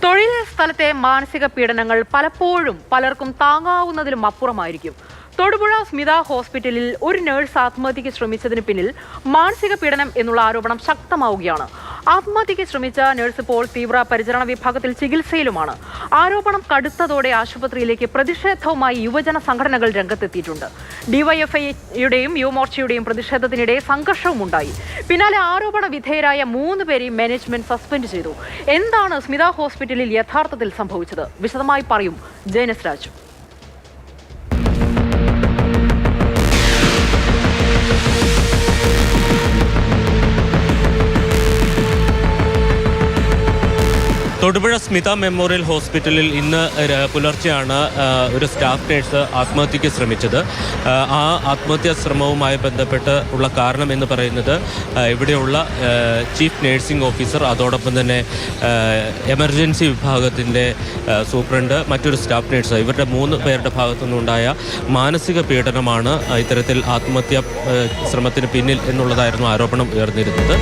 തൊഴിൽ സ്ഥലത്തെ മാനസിക പീഡനങ്ങൾ പലപ്പോഴും പലർക്കും താങ്ങാവുന്നതിലും അപ്പുറമായിരിക്കും. തൊടുപുഴ സ്മിത ഹോസ്പിറ്റലിൽ ഒരു നഴ്സ് ആത്മഹത്യയ്ക്ക് ശ്രമിച്ചതിന് പിന്നിൽ മാനസിക പീഡനം എന്നുള്ള ആരോപണം ശക്തമാവുകയാണ്. ആത്മഹത്യയ്ക്ക് ശ്രമിച്ച നഴ്സ് ഇപ്പോൾ തീവ്ര പരിചരണ വിഭാഗത്തിൽ ചികിത്സയിലുമാണ്. ആരോപണം കടുത്തതോടെ ആശുപത്രിയിലേക്ക് പ്രതിഷേധവുമായി യുവജന സംഘടനകൾ രംഗത്തെത്തിയിട്ടുണ്ട്. ഡിവൈഎഫ്ഐയുടെയും യുവമോർച്ചയുടെയും പ്രതിഷേധത്തിനിടെ സംഘർഷവുമുണ്ടായി. പിന്നാലെ ആരോപണ വിധേയരായ 3 പേരെയും മാനേജ്മെന്റ് സസ്പെൻഡ് ചെയ്തു. എന്താണ് സ്മിത ഹോസ്പിറ്റലിൽ യഥാർത്ഥത്തിൽ സംഭവിച്ചത്? വിശദമായി പറയും ജയനസ് രാജു. തൊടുപുഴ സ്മിത മെമ്മോറിയൽ ഹോസ്പിറ്റലിൽ ഇന്ന് പുലർച്ചെയാണ് ഒരു സ്റ്റാഫ് നേഴ്സ് ആത്മഹത്യയ്ക്ക് ശ്രമിച്ചത്. ആ ആത്മഹത്യാ ശ്രമവുമായി ബന്ധപ്പെട്ട് ഉള്ള കാരണം എന്ന് പറയുന്നത് ഇവിടെയുള്ള ചീഫ് നേഴ്സിംഗ് ഓഫീസർ, അതോടൊപ്പം തന്നെ എമർജൻസി വിഭാഗത്തിൻ്റെ സൂപ്രണ്ട്, മറ്റൊരു സ്റ്റാഫ് നേഴ്സ്, ഇവരുടെ 3 പേരുടെ ഭാഗത്തു നിന്നുണ്ടായ മാനസിക പീഡനമാണ് ഇത്തരത്തിൽ ആത്മഹത്യാ ശ്രമത്തിന് പിന്നിൽ എന്നുള്ളതായിരുന്നു ആരോപണം ഉയർന്നിരുന്നത്.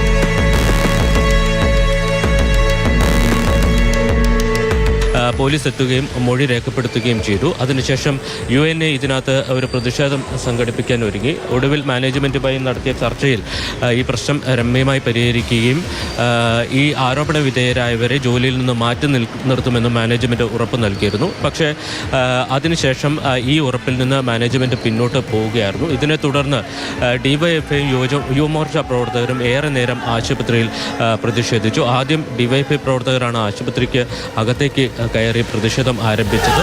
പോലീസ് എത്തുകയും മൊഴി രേഖപ്പെടുത്തുകയും ചെയ്തു. അതിനുശേഷം UNA ഇതിനകത്ത് ഒരു പ്രതിഷേധം സംഘടിപ്പിക്കാൻ ഒരുങ്ങി. ഒടുവിൽ മാനേജ്മെൻറ്റുമായി നടത്തിയ ചർച്ചയിൽ ഈ പ്രശ്നം രമ്യമായി പരിഹരിക്കുകയും ഈ ആരോപണ വിധേയരായവരെ ജോലിയിൽ നിന്ന് മാറ്റി നിർത്തുമെന്നും മാനേജ്മെൻറ്റ് ഉറപ്പ് നൽകിയിരുന്നു. പക്ഷേ അതിനുശേഷം ഈ ഉറപ്പിൽ നിന്ന് മാനേജ്മെൻറ്റ് പിന്നോട്ട് പോവുകയായിരുന്നു. ഇതിനെ തുടർന്ന് DYFI യുവമോർച്ച പ്രവർത്തകരും ഏറെ നേരം ആശുപത്രിയിൽ പ്രതിഷേധിച്ചു. ആദ്യം DYFI പ്രവർത്തകരാണ് ആശുപത്രിക്ക് അകത്തേക്ക് കയറി പ്രതിഷേധം ആരംഭിച്ചത്.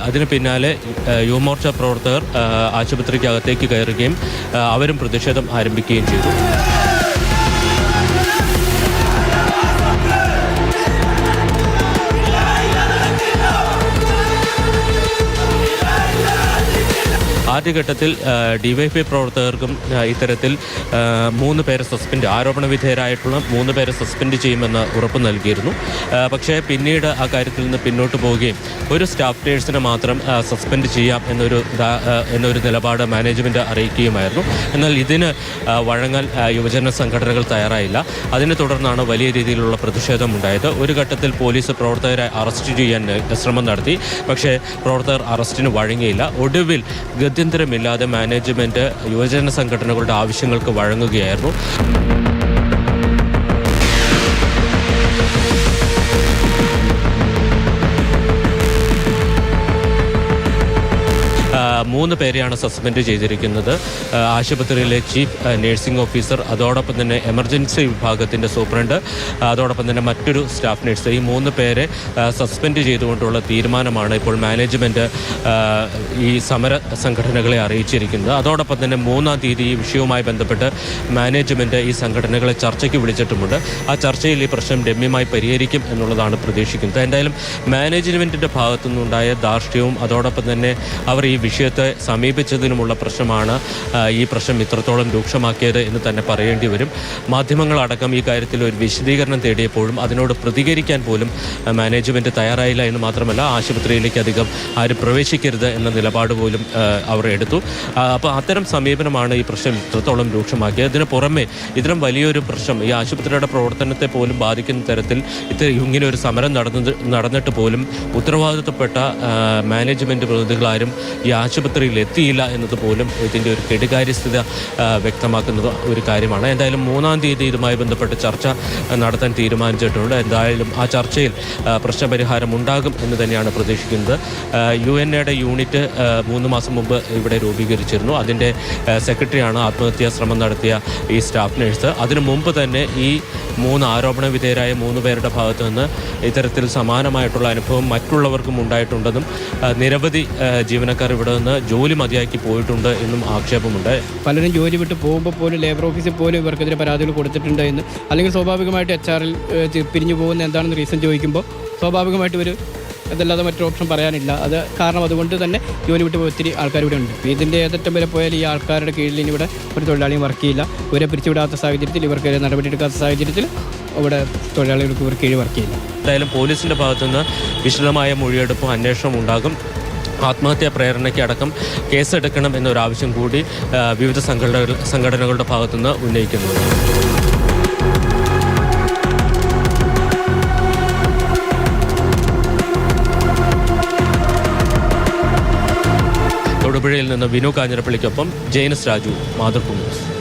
അതിന് പിന്നാലെ യുവമോർച്ച പ്രവർത്തകർ ആശുപത്രിക്ക് അകത്തേക്ക് കയറുകയും അവരും പ്രതിഷേധം ആരംഭിക്കുകയും ചെയ്തു. ആദ്യഘട്ടത്തിൽ DYFI പ്രവർത്തകർക്കും ഇത്തരത്തിൽ 3 പേരെ ആരോപണ വിധേയരായിട്ടുള്ള 3 പേരെ സസ്പെൻഡ് ചെയ്യുമെന്ന് ഉറപ്പ് നൽകിയിരുന്നു. പക്ഷേ പിന്നീട് ആ കാര്യത്തിൽ നിന്ന് പിന്നോട്ട് പോവുകയും ഒരു സ്റ്റാഫ് നേഴ്സിനെ മാത്രം സസ്പെൻഡ് ചെയ്യാം എന്നൊരു നിലപാട് മാനേജ്മെൻറ്റ് അറിയിക്കുകയുമായിരുന്നു. എന്നാൽ ഇതിന് വഴങ്ങാൻ യുവജന സംഘടനകൾ തയ്യാറായില്ല. അതിനെ തുടർന്നാണ് വലിയ രീതിയിലുള്ള പ്രതിഷേധം ഉണ്ടായത്. ഒരു ഘട്ടത്തിൽ പോലീസ് പ്രവർത്തകരെ അറസ്റ്റ് ചെയ്യാൻ ശ്രമം നടത്തി. പക്ഷേ പ്രവർത്തകർ അറസ്റ്റിന് വഴങ്ങിയില്ല. ഒടുവിൽ ഗത്യന്തരമില്ലാതെ മാനേജ്മെൻറ്റ് യുവജന സംഘടനകളുടെ ആവശ്യങ്ങൾക്ക് വഴങ്ങുകയായിരുന്നു. മൂന്ന് പേരെയാണ് സസ്പെൻഡ് ചെയ്തിരിക്കുന്നത്. ആശുപത്രിയിലെ ചീഫ് നേഴ്സിംഗ് ഓഫീസർ, അതോടൊപ്പം തന്നെ എമർജൻസി വിഭാഗത്തിൻ്റെ സൂപ്രണ്ട്, അതോടൊപ്പം തന്നെ മറ്റൊരു സ്റ്റാഫ് നേഴ്സ്. ഈ 3 പേരെ സസ്പെൻഡ് ചെയ്തുകൊണ്ടുള്ള തീരുമാനമാണ് ഇപ്പോൾ മാനേജ്മെൻറ്റ് ഈ സമര സംഘടനകളെ അറിയിച്ചിരിക്കുന്നത്. അതോടൊപ്പം തന്നെ 3-ാം തീയതി ഈ വിഷയവുമായി ബന്ധപ്പെട്ട് മാനേജ്മെൻറ്റ് ഈ സംഘടനകളെ ചർച്ചയ്ക്ക് വിളിച്ചിട്ടുമുണ്ട്. ആ ചർച്ചയിൽ ഈ പ്രശ്നം രമ്യമായി പരിഹരിക്കും എന്നുള്ളതാണ് പ്രതീക്ഷിക്കുന്നത്. എന്തായാലും മാനേജ്മെൻറ്റിൻ്റെ ഭാഗത്തു നിന്നുണ്ടായ ധാർഷ്ട്യവും അതോടൊപ്പം തന്നെ അവർ ഈ വിഷയത്തെ സമീപിച്ചതിനുമുള്ള പ്രശ്നമാണ് ഈ പ്രശ്നം ഇത്രത്തോളം രൂക്ഷമാക്കിയത് എന്ന് തന്നെ പറയേണ്ടി വരും. മാധ്യമങ്ങളടക്കം ഈ കാര്യത്തിൽ ഒരു വിശദീകരണം തേടിയപ്പോഴും അതിനോട് പ്രതികരിക്കാൻ പോലും മാനേജ്മെൻറ്റ് തയ്യാറായില്ല എന്ന് മാത്രമല്ല, ആശുപത്രിയിലേക്ക് അധികം ആരും പ്രവേശിക്കരുത് എന്ന നിലപാട് പോലും അവർ എടുത്തു. അപ്പോൾ അത്തരം സമീപനമാണ് ഈ പ്രശ്നം ഇത്രത്തോളം രൂക്ഷമാക്കിയത്. ഇതിന് പുറമെ ഇതിലും വലിയൊരു പ്രശ്നം ഈ ആശുപത്രിയുടെ പ്രവർത്തനത്തെ പോലും ബാധിക്കുന്ന തരത്തിൽ ഇങ്ങനെ ഒരു സമരം നടന്നിട്ട് പോലും ഉത്തരവാദിത്തപ്പെട്ട മാനേജ്മെൻറ്റ് പ്രതിനിധികളാരും ഈ ആശുപത്രിയിൽ എത്തിയില്ല എന്നതുപോലും ഇതിൻ്റെ ഒരു കെടുകാര്യസ്ഥിത വ്യക്തമാക്കുന്ന ഒരു കാര്യമാണ്. എന്തായാലും 3-ാം തീയതി ഇതുമായി ബന്ധപ്പെട്ട് ചർച്ച നടത്താൻ തീരുമാനിച്ചിട്ടുണ്ട്. എന്തായാലും ആ ചർച്ചയിൽ പ്രശ്നപരിഹാരം ഉണ്ടാകും എന്ന് തന്നെയാണ് പ്രതീക്ഷിക്കുന്നത്. UNAയുടെ യൂണിറ്റ് 3 മാസം മുമ്പ് ഇവിടെ രൂപീകരിച്ചിരുന്നു. അതിൻ്റെ സെക്രട്ടറിയാണ് ആത്മഹത്യാ ശ്രമം നടത്തിയ ഈ സ്റ്റാഫ് നേഴ്സ്. അതിനു മുമ്പ് തന്നെ ഈ 3 ആരോപണ വിധേയരായ 3 പേരുടെ ഭാഗത്തു നിന്ന് ഇത്തരത്തിൽ സമാനമായിട്ടുള്ള അനുഭവം മറ്റുള്ളവർക്കും ഉണ്ടായിട്ടുണ്ടെന്നും നിരവധി ജീവനക്കാർ ഇവിടെ നിന്ന് ജോലി മതിയാക്കി പോയിട്ടുണ്ട് എന്നും ആക്ഷേപമുണ്ട്. പലരും ജോലി വിട്ട് പോകുമ്പോൾ പോലും ലേബർ ഓഫീസിൽ പോലും ഇവർക്കെതിരെ പരാതികൾ കൊടുത്തിട്ടുണ്ട് എന്ന്, അല്ലെങ്കിൽ സ്വാഭാവികമായിട്ട് HR പിരിഞ്ഞു പോകുന്ന എന്താണെന്ന് റീസൺ ചോദിക്കുമ്പോൾ സ്വാഭാവികമായിട്ട് ഇവർ അതല്ലാതെ മറ്റൊരു ഓപ്ഷൻ പറയാനില്ല. അത് കാരണം അതുകൊണ്ട് തന്നെ ജോലി വിട്ട് ഒത്തിരി ആൾക്കാർ ഇവിടെ ഉണ്ട്. ഇതിൻ്റെ ഏതറ്റം വരെ പോയാൽ ഈ ആൾക്കാരുടെ കീഴിൽ ഇനി ഇവിടെ ഒരു തൊഴിലാളിയും വർക്ക് ചെയ്യില്ല. ഇവരെ പിരിച്ചുവിടാത്ത സാഹചര്യത്തിൽ, ഇവർക്ക് നടപടിയെടുക്കാത്ത സാഹചര്യത്തിൽ ഇവിടെ തൊഴിലാളികൾക്ക് ഇവർ കീഴിൽ വർക്ക് ചെയ്യില്ല. എന്തായാലും പോലീസിൻ്റെ ഭാഗത്തുനിന്ന് വിശദമായ മൊഴിയെടുപ്പും അന്വേഷണവും ഉണ്ടാകും. ആത്മഹത്യാ പ്രേരണയ്ക്ക് അടക്കം കേസെടുക്കണം എന്നൊരാവശ്യം കൂടി വിവിധ സംഘടനകളുടെ ഭാഗത്തുനിന്ന് ഉന്നയിക്കുന്നുണ്ട്. തൊടുപുഴയിൽ നിന്ന് വിനു കാഞ്ഞിരപ്പള്ളിക്കൊപ്പം ജെയിനസ് രാജു, മാതൃഭൂമി ന്യൂസ്.